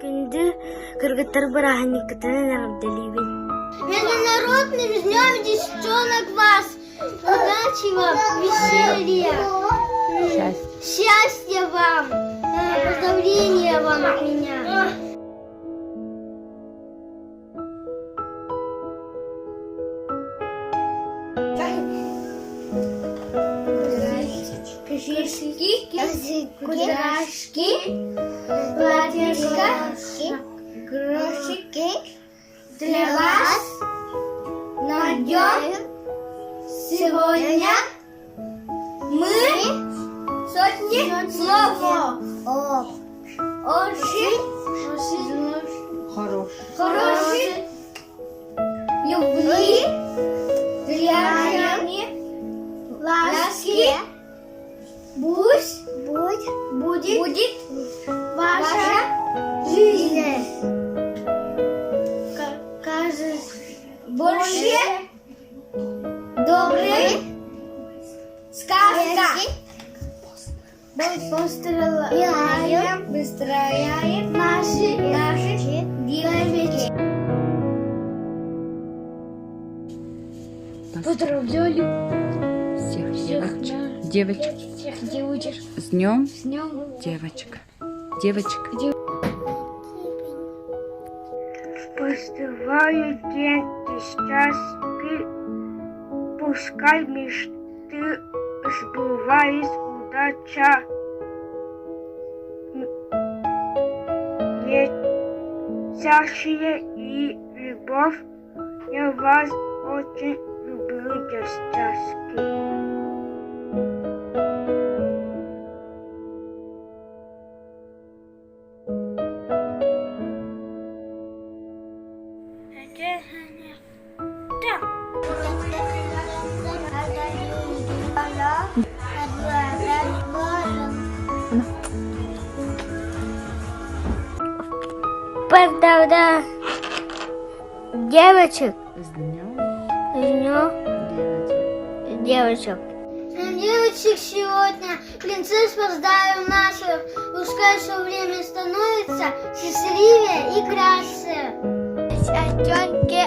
күнді кыргыттар бараханниккытан нагабдалибин. Международным днем девчонок вас! Удачи вам, веселья! Счастья вам! Поздравления вам от меня! Кудряшки, платьишко, грошики для вас найдем сегодня мы сотни слов. Очень хороший, любви, дряни, ласки. Пусть будет ваша жизнь. Больше доброй сказка. Выстрояем наши девочки. Поздравляю Всех девочек. всех девочек С днем с днем. девочек. Девочек. Поздравляю деньги, счастья, пускай мечты сбывались, удача, счастье и любовь. Я вас очень люблю, девчонки. Поздравляю девочек С днем девочек. девочек. Девочек сегодня принцесс поздравим наших. Пускай все время становится счастливее и краше. Девчонки,